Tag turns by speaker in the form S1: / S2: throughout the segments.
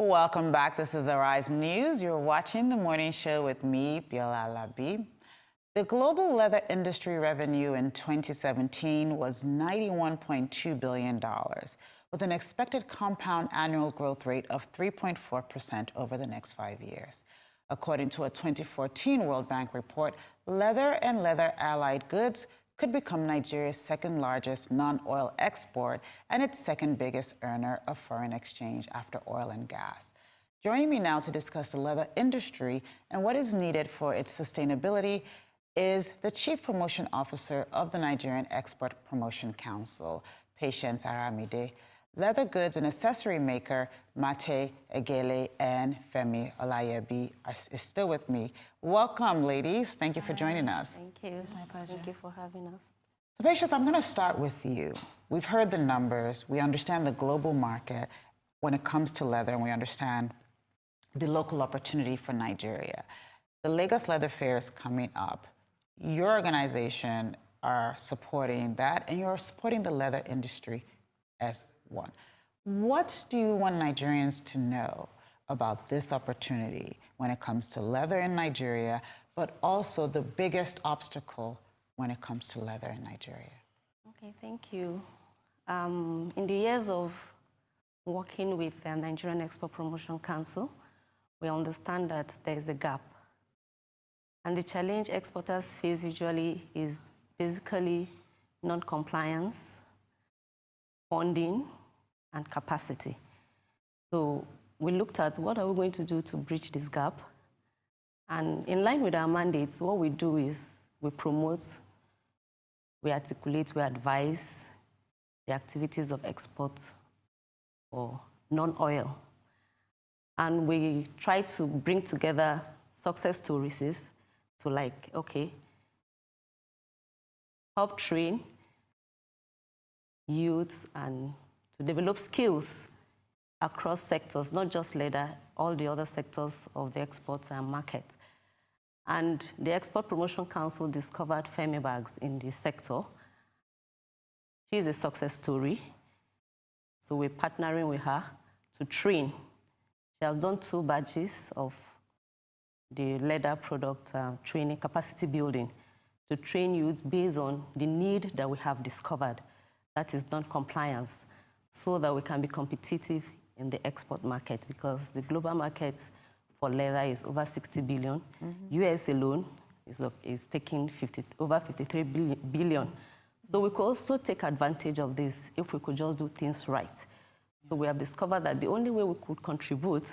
S1: Welcome back. This is Arise News. You're watching the morning show with me, Olayebi. The global leather industry revenue in 2017 was $91.2 billion, with an expected compound annual growth rate of 3.4% over the next 5 years. According to a 2014 World Bank report, leather and leather-allied goods could become Nigeria's second largest non-oil export and its second biggest earner of foreign exchange after oil and gas. Joining me now to discuss the leather industry and what is needed for its sustainability is the Chief Promotion Officer of the Nigerian Export Promotion Council, Patience Aramide, leather goods and accessory maker Marte Egele, and Femi Olayebi is still with me. Welcome, ladies. Thank you for joining us.
S2: Thank you. It's my pleasure. Thank you for having us.
S1: So, Patience, I'm going to start with you. We've heard the numbers. We understand the global market when it comes to leather, and we understand the local opportunity for Nigeria. The Lagos Leather Fair is coming up. Your organization are supporting that, and you're supporting the leather industry as one. What do you want Nigerians to know about this opportunity when it comes to leather in Nigeria, but also the biggest obstacle when it comes to leather in Nigeria?
S2: Okay, thank you. In the years of working with the Nigerian Export Promotion Council, we understand that there is a gap. And the challenge exporters face usually is basically non-compliance, funding, and capacity. So we looked at what are we going to do to bridge this gap. And in line with our mandates, what we do is we promote, we articulate, we advise the activities of export or non-oil. And we try to bring together success stories to help train youth and to develop skills across sectors, not just leather, all the other sectors of the export market. And the Export Promotion Council discovered Femi bags in this sector. She is a success story. So we're partnering with her to train. She has done 2 batches of the leather product training, capacity building, to train youth based on the need that we have discovered, that is non-compliance, so that we can be competitive in the export market, because the global market for leather is over 60 billion. US alone is taking over 53 billion. So we could also take advantage of this if we could just do things right. So we have discovered that the only way we could contribute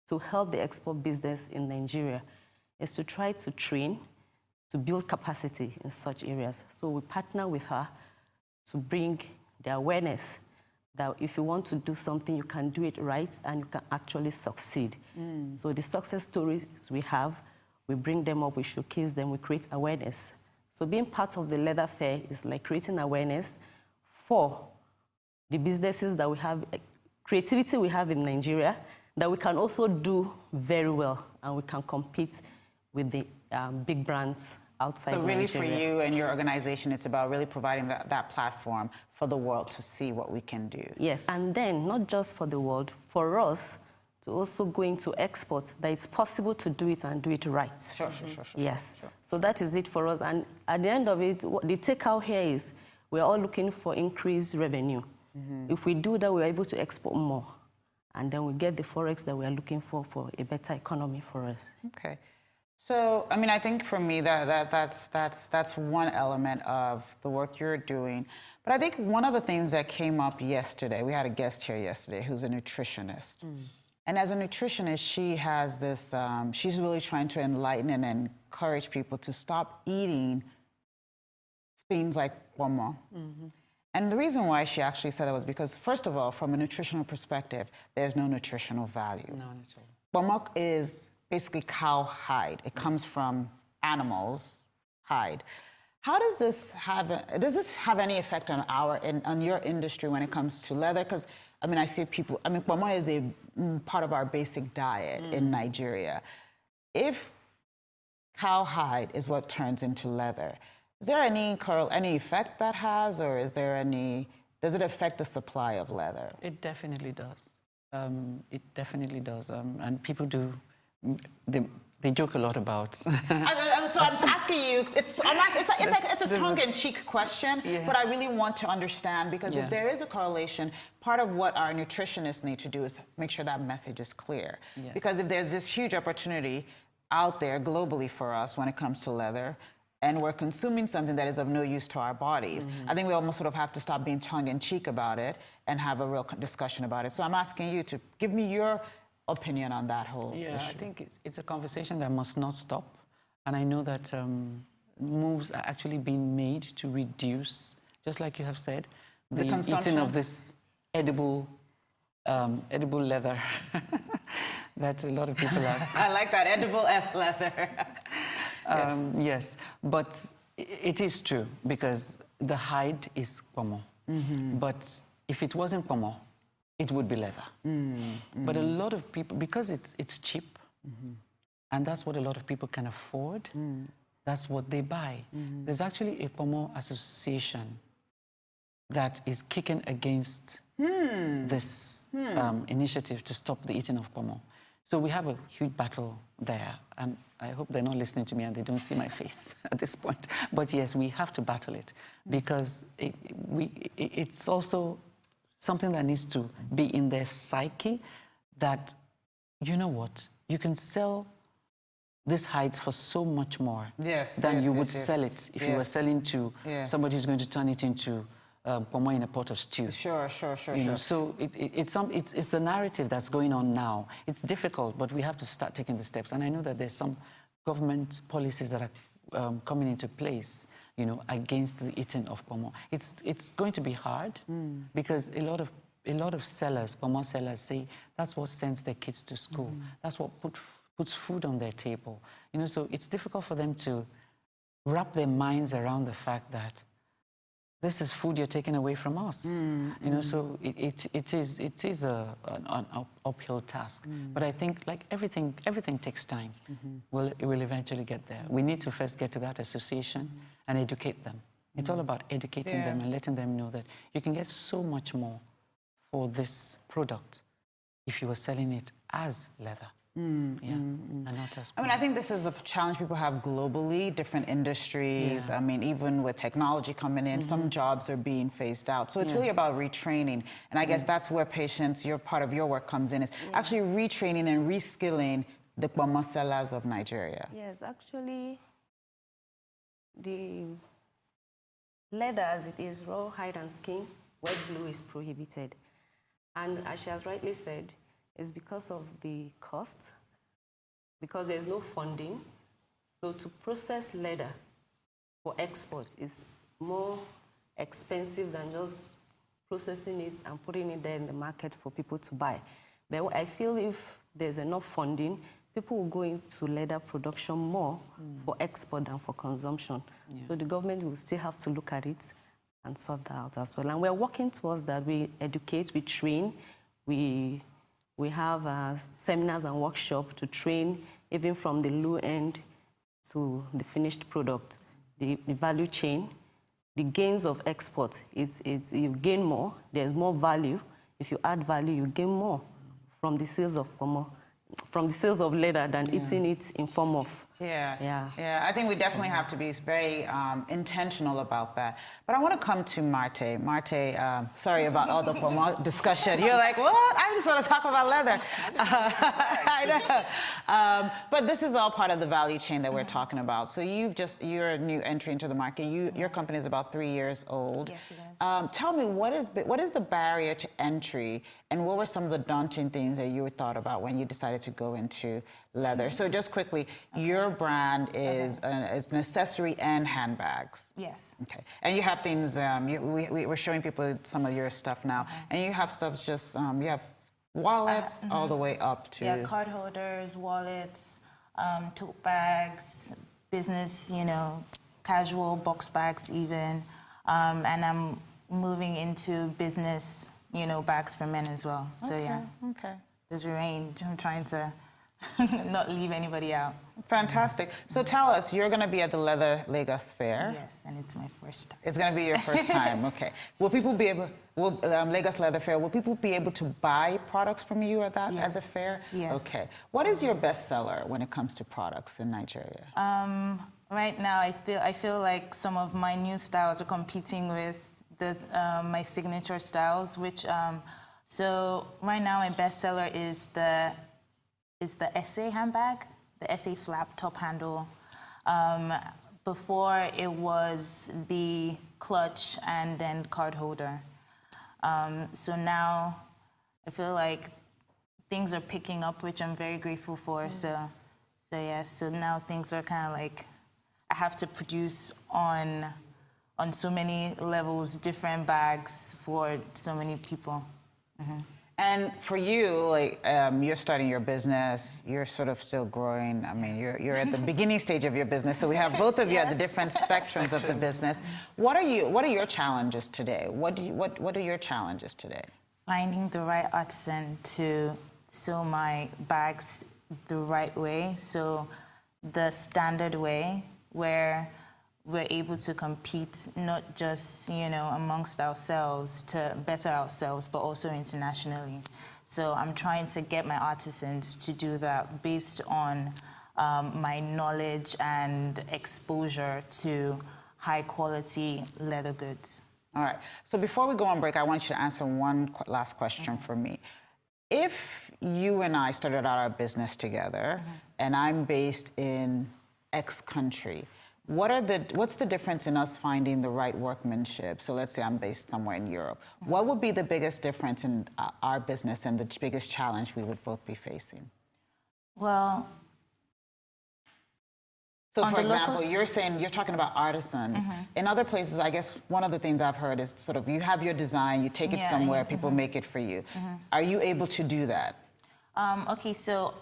S2: to help the export business in Nigeria is to try to train, to build capacity in such areas. So we partner with her to bring the awareness that if you want to do something, you can do it right and you can actually succeed. So the success stories we have, we bring them up, we showcase them, we create awareness. So being part of the leather fair is like creating awareness for the businesses that we have, creativity we have in Nigeria, that we can also do very well and we can compete with the big brands outside Nigeria.
S1: So really for you and your organization, it's about really providing that platform for the world to see what we can do.
S2: Yes, and then not just for the world, for us to also go into export, that it's possible to do it and do it right.
S1: Sure.
S2: Yes, sure. So that is it for us. And at the end of it, the takeout here is we're all looking for increased revenue. If we do that, we're able to export more. And then we get the forex that we are looking for a better economy for us.
S1: Okay. So, I mean, I think for me that's one element of the work you're doing. But I think one of the things that came up yesterday, we had a guest here yesterday who's a nutritionist. And as a nutritionist, she has this, she's really trying to enlighten and encourage people to stop eating things like pomo. And the reason why she actually said that was because, first of all, from a nutritional perspective, there's no nutritional value.
S3: No, not at all.
S1: Pomo is basically cow hide. It comes from animals' hide. How does this have any effect on on your industry when it comes to leather? Because I mean, I see people. I mean, pomo is a part of our basic diet in Nigeria. If cow hide is what turns into leather, is there any effect that has, or does it affect the supply of leather?
S3: It definitely does. It definitely does, and people do. They joke a lot about.
S1: So I'm asking you. It's a tongue-in-cheek question, but I really want to understand because if there is a correlation, part of what our nutritionists need to do is make sure that message is clear.
S3: Yes.
S1: Because if there's this huge opportunity out there globally for us when it comes to leather, and we're consuming something that is of no use to our bodies, I think we almost sort of have to stop being tongue-in-cheek about it and have a real discussion about it. So I'm asking you to give me your opinion on that whole issue.
S3: I think it's a conversation that must not stop. And I know that moves are actually being made to reduce, just like you have said, the eating of this edible leather that a lot of people are.
S1: I like that, edible leather.
S3: Yes, but it is true because the hide is pomo. But if it wasn't pomo, it would be leather. But a lot of people, because it's cheap, and that's what a lot of people can afford, that's what they buy. There's actually a pomo association that is kicking against this initiative to stop the eating of pomo. So we have a huge battle there, and I hope they're not listening to me and they don't see my face at this point. But yes, we have to battle it because it's also something that needs to be in their psyche that, you know what, you can sell these hides for so much more than you would sell it if you were selling to somebody who's going to turn it into pomo in a pot of stew.
S1: Sure.
S3: You know, so it's a narrative that's going on now. It's difficult, but we have to start taking the steps. And I know that there's some government policies that are coming into place, you know, against the eating of pomo. It's going to be hard because a lot of sellers, pomo sellers, say that's what sends their kids to school. That's what puts food on their table. You know, so it's difficult for them to wrap their minds around the fact that this is food you're taking away from us. You know, so it is an uphill task. But I think, like everything takes time. It will eventually get there. We need to first get to that association and educate them. It's all about educating them and letting them know that you can get so much more for this product if you were selling it as leather. And not as
S1: I mean, I think this is a challenge people have globally, different industries. I mean, even with technology coming in, some jobs are being phased out. So it's really about retraining. And I guess that's where patience, your part of your work comes in, is actually retraining and reskilling the pomo sellers of Nigeria.
S2: Yes, actually, the leather as it is, raw hide and skin, wet glue is prohibited. And as she has rightly said, it's because of the cost, because there's no funding. So to process leather for export is more expensive than just processing it and putting it there in the market for people to buy. But I feel if there's enough funding, people will go into leather production more for export than for consumption. So the government will still have to look at it and sort that out as well. And we're working towards that. We educate, we train, we have seminars and workshops to train even from the low end to the finished product, the value chain. The gains of export is you gain more, there's more value. If you add value, you gain more from the sales of pomo, from the sales of leather than eating it in form of.
S1: I think we definitely have to be very intentional about that. But I want to come to Marte. Marte, sorry about all the pomo discussion. You're like, what? I just want to talk about leather. I know. But this is all part of the value chain that we're talking about. So you're a new entry into the market. Your company is about 3 years old.
S4: Yes, it is.
S1: Tell me, what is the barrier to entry, and what were some of the daunting things that you thought about when you decided to go into leather? So just quickly, your brand is an accessory and handbags.
S4: Yes.
S1: Okay. And you have things, we're showing people some of your stuff now, and you have stuff just, you have wallets all the way up to...
S4: Yeah, card holders, wallets, tote bags, business, you know, casual box bags even. And I'm moving into business, you know, bags for men as well. So yeah.
S1: Okay.
S4: There's a range. I'm trying to not leave anybody out.
S1: fantastic. So tell us, you're going to be at the Leather Lagos Fair.
S4: Yes, and it's my first time.
S1: It's going to be your first time, okay. Will people be able, Lagos Leather Fair, will people be able to buy products from you at that, at the fair?
S4: Yes.
S1: Okay. What is your bestseller when it comes to products in Nigeria?
S4: Right now, I feel like some of my new styles are competing with my signature styles, which so right now my bestseller is the SA handbag, the SA flap top handle. Before it was the clutch and then card holder. So now I feel like things are picking up, which I'm very grateful for. So yeah, so now things are kind of like I have to produce on so many levels, different bags for so many people. Mm-hmm.
S1: And for you, like you're starting your business, you're sort of still growing. I mean, you're at the beginning stage of your business, so we have both of you at the different spectrums of the business. What are your challenges today? What are your challenges today?
S4: Finding the right artisan to sew my bags the right way, so the standard way where we're able to compete not just, amongst ourselves to better ourselves, but also internationally. So I'm trying to get my artisans to do that based on my knowledge and exposure to high quality leather goods.
S1: All right. So before we go on break, I want you to answer one last question for me. If you and I started out our business together, and I'm based in X country, what's the difference in us finding the right workmanship? So let's say I'm based somewhere in Europe. What would be the biggest difference in our business and the biggest challenge we would both be facing?
S4: Well,
S1: so for example, you're talking about artisans. In other places, I guess one of the things I've heard is sort of you have your design, you take it somewhere, people make it for you. Are you able to do that?
S4: Okay, so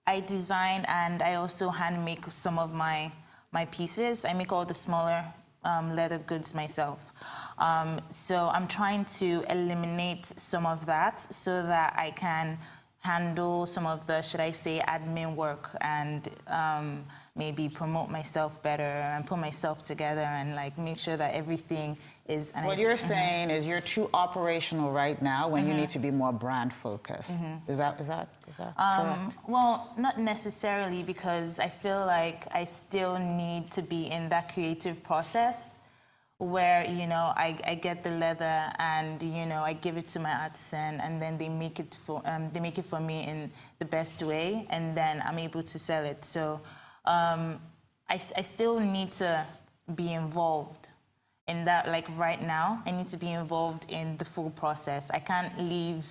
S4: I design and I also hand make some of my pieces. I make all the smaller leather goods myself. So I'm trying to eliminate some of that so that I can handle some of the, should I say, admin work and maybe promote myself better and put myself together and like make sure that everything is...
S1: What you're saying is you're too operational right now when you need to be more brand focused. Is that correct?
S4: Well, not necessarily, because I feel like I still need to be in that creative process where, I get the leather and, I give it to my artisan and then they make it for me in the best way and then I'm able to sell it. So I still need to be involved in that, like right now, I need to be involved in the full process. I can't leave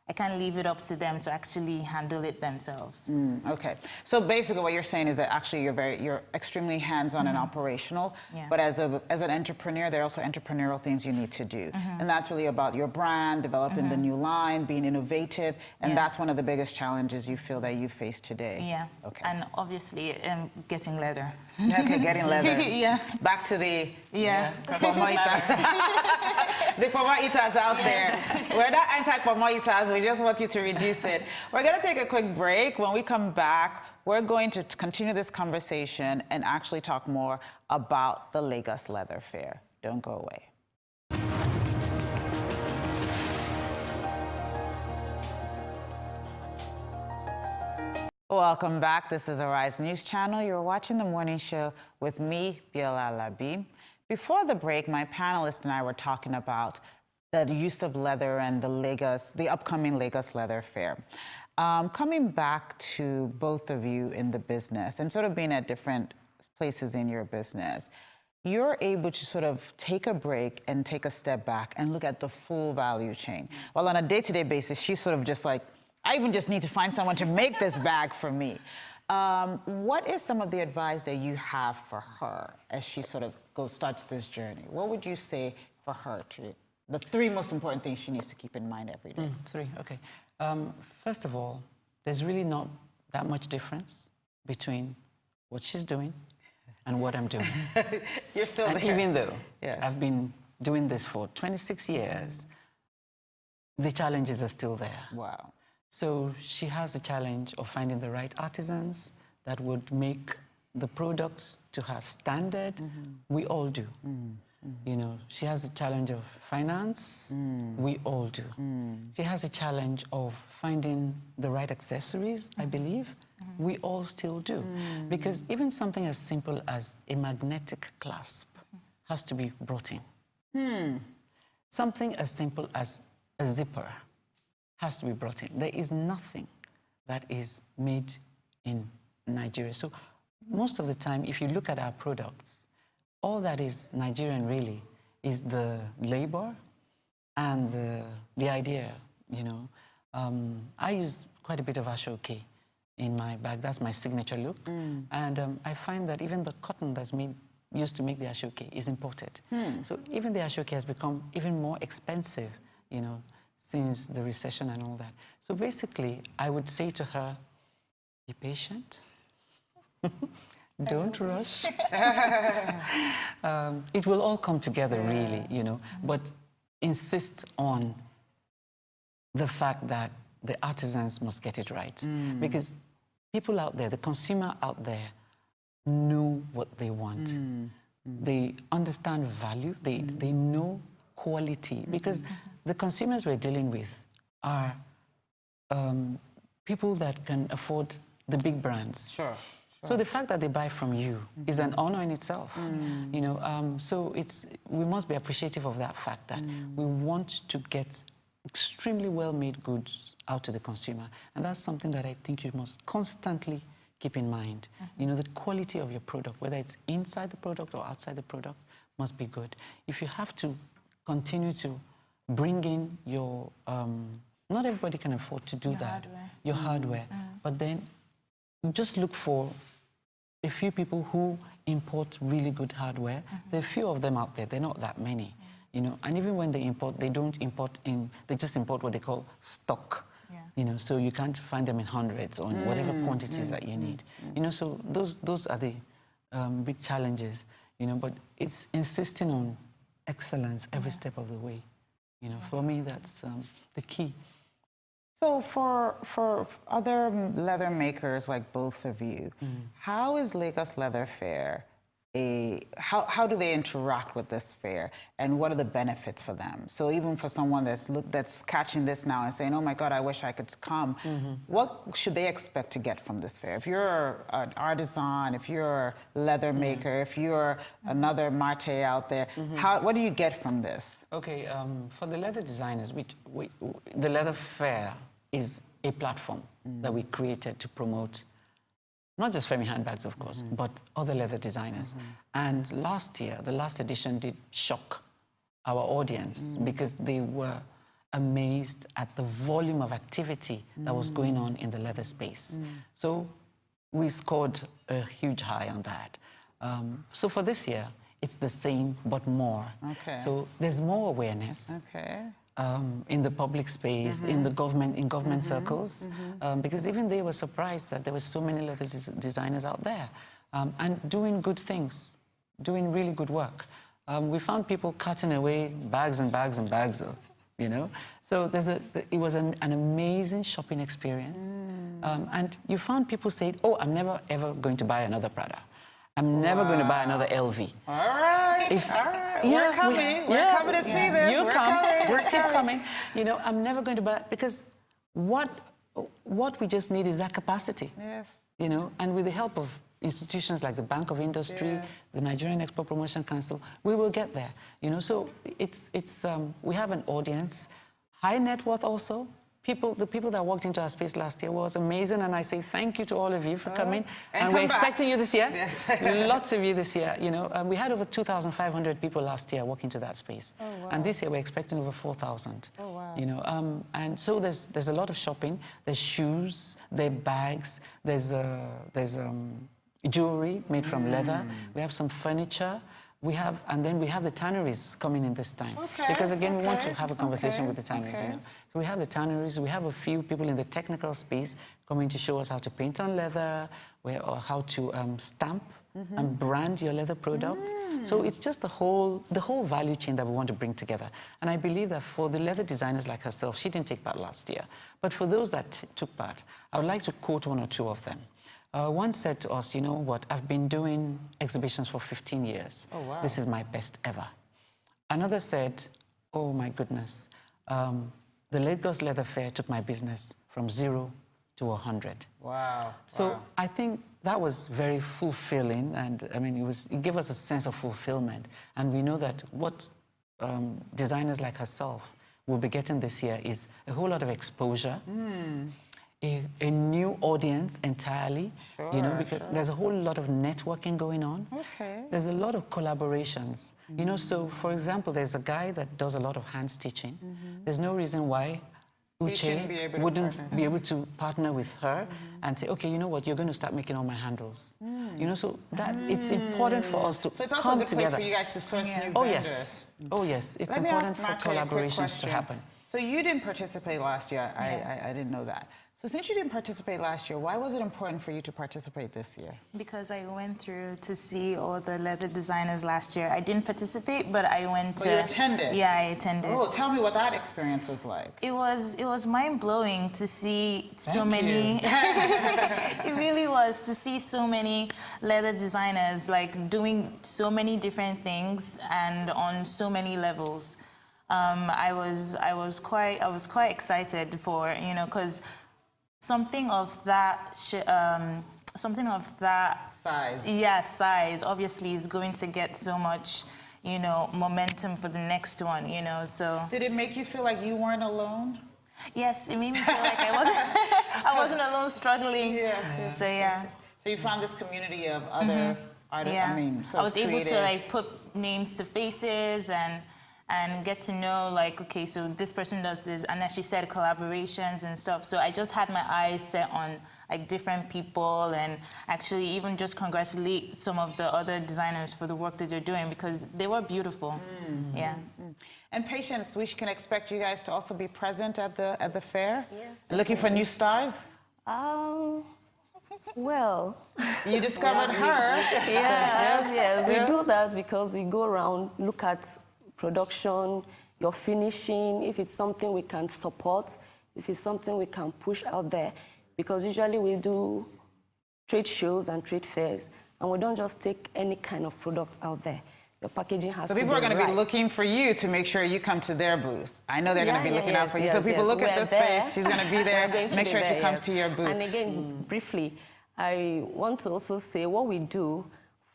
S4: it up to them to actually handle it themselves.
S1: Okay. So basically what you're saying is that actually you're extremely hands-on and operational, but as an entrepreneur, there are also entrepreneurial things you need to do. And that's really about your brand, developing the new line, being innovative, and that's one of the biggest challenges you feel that you face today.
S4: Yeah.
S1: Okay.
S4: And obviously, getting leather.
S1: Okay, getting leather.
S4: Yeah.
S1: Back to the pomo eaters. The pomo eaters out there. We're not anti-pomo eaters. We just want you to reduce it. We're going to take a quick break. When we come back, we're going to continue this conversation and actually talk more about the Lagos Leather Fair. Don't go away. Welcome back. This is Arise News Channel. You're watching the morning show with me, Biola Olayebi. Before the break, my panelists and I were talking about the use of leather and the upcoming Lagos Leather Fair. Coming back to both of you in the business and sort of being at different places in your business, you're able to sort of take a break and take a step back and look at the full value chain. Well, on a day-to-day basis, she's sort of just like, I even just need to find someone to make this bag for me. What is some of the advice that you have for her as she sort of starts this journey? What would you say for her the three most important things she needs to keep in mind every day?
S3: Three, okay. First of all, there's really not that much difference between what she's doing and what I'm doing.
S1: You're still there.
S3: Even though I've been doing this for 26 years, the challenges are still there.
S1: Wow.
S3: So she has a challenge of finding the right artisans, that would make the products to her standard. We all do. You know, she has a challenge of finance. We all do. She has a challenge of finding the right accessories, I believe. We all still do. Because even something as simple as a magnetic clasp has to be brought in. Something as simple as a zipper has to be brought in. There is nothing that is made in Nigeria. So most of the time, if you look at our products, all that is Nigerian really is the labor and the idea, you know. I use quite a bit of ashoke in my bag. That's my signature look. And I find that even the cotton that's used to make the ashoke is imported. So even the ashoke has become even more expensive, you know, since the recession and all that. So basically, I would say to her, be patient. Don't rush. It will all come together, really, you know, but insist on the fact that the artisans must get it right. Because people out there, the consumer out there, know what they want. They understand value. They know quality. Because the consumers we're dealing with are people that can afford the big brands.
S1: Sure.
S3: So the fact that they buy from you is an honor in itself, you know. So we must be appreciative of that fact that we want to get extremely well-made goods out to the consumer, and that's something that I think you must constantly keep in mind. You know, the quality of your product, whether it's inside the product or outside the product, must be good. If you have to continue to bring in your, not everybody can afford to do
S4: Your
S3: that,
S4: hardware.
S3: your hardware, but then just look for a few people who import really good hardware. There are a few of them out there. They're not that many, you know. And even when they import, they don't import in. They just import what they call stock, you know. So you can't find them in hundreds or in whatever quantities that you need, you know. So those are the big challenges, you know. But it's insisting on excellence every step of the way, you know. For me, that's the key.
S1: So for other leather makers like both of you, how is Lagos Leather Fair how do they interact with this fair, and what are the benefits for them? So even for someone that's catching this now and saying, oh my God, I wish I could come, what should they expect to get from this fair? If you're an artisan, if you're a leather maker, if you're another Marte out there, what do you get from this?
S3: Okay, for the leather designers, the leather fair is a platform that we created to promote not just Femi handbags, of course, but other leather designers. And last year, the last edition did shock our audience because they were amazed at the volume of activity that was going on in the leather space. So we scored a huge high on that. So for this year, it's the same, but more.
S1: Okay.
S3: So there's more awareness.
S1: Okay.
S3: In the public space, in government circles, because even they were surprised that there were so many leather designers out there and doing good things, doing really good work. We found people cutting away bags and bags and bags of, you know. So it was an amazing shopping experience. And you found people saying, oh, I'm never ever going to buy another Prada. I'm never going to buy another LV.
S1: All right, all right.
S3: Yeah,
S1: we're coming. We're coming to see this.
S3: You
S1: we're
S3: come,
S1: coming.
S3: just keep coming. You know, I'm never going to buy, because what we just need is that capacity.
S1: Yes.
S3: You know, and with the help of institutions like the Bank of Industry,
S1: Yes.
S3: the Nigerian Export Promotion Council, we will get there. You know, so we have an audience, high net worth also. The people that walked into our space last year was amazing, and I say thank you to all of you for coming. And we're expecting you this year. Yes. Lots of you this year. You know, we had over 2,500 people last year walk into that space, and this year we're expecting over 4,000. Oh wow! You know, and so there's a lot of shopping. There's shoes, there's bags, there's jewelry made from leather. We have some furniture. And then we have the tanneries coming in this time. Okay, because again, we want to have a conversation with the tanneries, you know. So we have the tanneries, we have a few people in the technical space coming to show us how to paint on leather, or how to stamp and brand your leather product. So it's just the whole value chain that we want to bring together. And I believe that for the leather designers like herself, she didn't take part last year, but for those that took part, I would like to quote one or two of them. one said to us, you know what, I've been doing exhibitions for 15 years.
S1: Oh, wow.
S3: This is my best ever. Another said, oh my goodness, the Lagos Leather Fair took my business from 0 to 100.
S1: Wow.
S3: So
S1: wow.
S3: I think that was very fulfilling, and I mean, it gave us a sense of fulfillment. And we know that what designers like herself will be getting this year is a whole lot of exposure, a new audience entirely, you know, because there's a whole lot of networking going on.
S1: Okay.
S3: There's a lot of collaborations, you know. So, for example, there's a guy that does a lot of hand stitching. There's no reason why
S1: shouldn't be able to
S3: wouldn't
S1: partner.
S3: be able to partner with her and say, okay, you know what, you're going to start making all my handles. You know, so that it's important for us to
S1: So it's also
S3: come
S1: a good
S3: together.
S1: place for you guys to source new
S3: Oh
S1: vendors.
S3: yes, oh yes, it's
S1: Let me
S3: important
S1: ask
S3: for
S1: Marte a quick
S3: collaborations to
S1: question.
S3: happen.
S1: So you didn't participate last year. I didn't know that. So since you didn't participate last year, why was it important for you to participate this year?
S4: Because I went through to see all the leather designers last year. I didn't participate, but I went to...
S1: you attended?
S4: Yeah, I attended.
S1: Oh, tell me what that experience was like.
S4: It was mind-blowing to see so
S1: Thank
S4: many... It really was, to see so many leather designers like doing so many different things and on so many levels. I was quite excited for, you know, because something of that
S1: Size.
S4: yeah, size obviously is going to get so much, you know, momentum for the next one, you know. So
S1: Did it make you feel like you weren't alone?
S4: yes, it made me feel like I wasn't alone struggling.
S1: Yeah.
S4: So yeah.
S1: So you found this community of other artists,
S4: Yeah.
S1: I mean, so
S4: I was able to like
S1: creatives.
S4: put names to faces and get to know, like, okay, so this person does this, and as she said, collaborations and stuff. So I just had my eyes set on like different people, and actually even just congratulate some of the other designers for the work that they're doing, because they were beautiful. Yeah.
S1: And Patience, we can expect you guys to also be present at the fair?
S2: Yes,
S1: Looking for new stars?
S2: Well,
S1: You discovered her.
S2: yes, we do that because we go around, look at production, your finishing, if it's something we can support, if it's something we can push out there. Because usually we do trade shows and trade fairs, and we don't just take any kind of product out there. Your packaging has to be
S1: So people are going to be
S2: right.
S1: looking for you to make sure you come to their booth. I know they're going to be looking out for you. So
S2: yes,
S1: people
S2: yes.
S1: look at
S2: We're
S1: this
S2: there.
S1: face. She's going to be there.
S2: We're going to
S1: Make
S2: be
S1: sure
S2: there,
S1: she comes
S2: yes.
S1: to your booth.
S2: And again, briefly, I want to also say what we do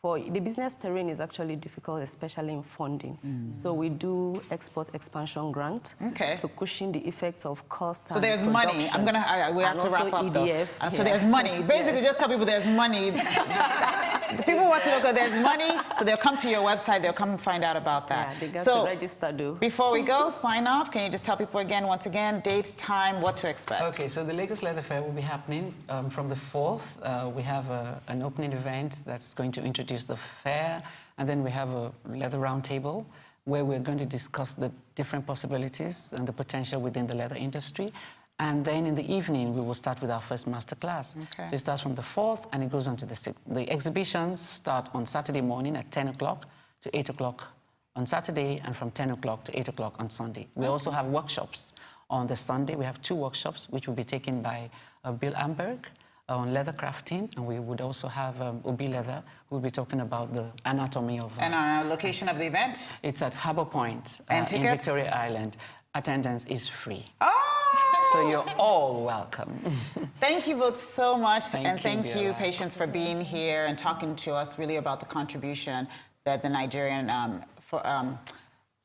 S2: for the business terrain is actually difficult, especially in funding. So we do export expansion grant
S1: Okay.
S2: to cushion the effects of cost.
S1: So there's money. We have
S2: And
S1: to wrap
S2: also
S1: up though.
S2: EDF,
S1: So there's money. Basically, just tell people there's money. The people want to know that there's money, so they'll come to your website. They'll come and find out about that.
S2: Yeah, they got
S1: so
S2: to register though.
S1: before we go, sign off. Can you just tell people again, once again, date, time, what to expect?
S3: Okay, so the Lagos Leather Fair will be happening from the 4th. We have an opening event that's going to introduce the fair, and then we have a leather roundtable where we're going to discuss the different possibilities and the potential within the leather industry. And then in the evening, we will start with our first masterclass.
S1: Okay.
S3: So it starts from the 4th and it goes on to the 6th. The exhibitions start on Saturday morning at 10 o'clock to 8 o'clock on Saturday, and from 10 o'clock to 8 o'clock on Sunday. We also have workshops on the Sunday. We have 2 workshops, which will be taken by Bill Amberg on leather crafting, and we would also have Obi Leather, who will be talking about the anatomy of...
S1: And our location of the event?
S3: It's at Harbour Point
S1: And
S3: in
S1: tickets?
S3: Victoria Island. Attendance is free.
S1: Oh!
S3: So you're all welcome.
S1: Thank you both so much.
S3: Thank
S1: and
S3: you,
S1: thank you,
S3: Biola.
S1: Patience, for being here and talking to us really about the contribution that the Nigerian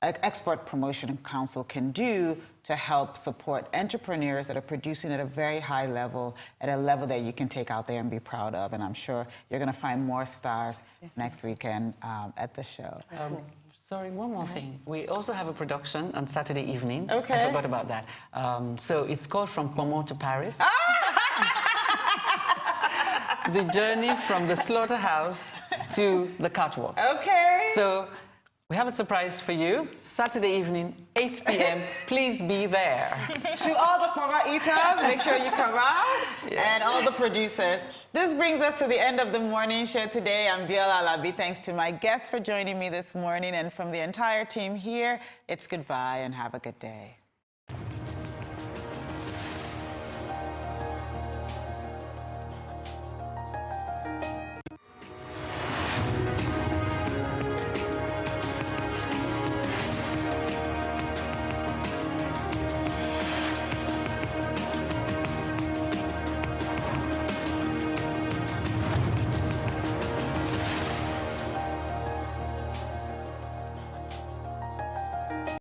S1: Export Promotion Council can do to help support entrepreneurs that are producing at a very high level, at a level that you can take out there and be proud of. And I'm sure you're going to find more stars next weekend at the show.
S3: Sorry, one more thing. We also have a production on Saturday evening.
S1: Okay.
S3: I forgot about that. So it's called From Pomo to Paris. The journey from the slaughterhouse to the catwalks.
S1: Okay.
S3: So we have a surprise for you. Saturday evening, 8 p.m. Please be there.
S1: To all the Kora eaters, make sure you come out, and all the producers. This brings us to the end of the morning show today. I'm Biola Alabi. Thanks to my guests for joining me this morning, and from the entire team here, it's goodbye and have a good day.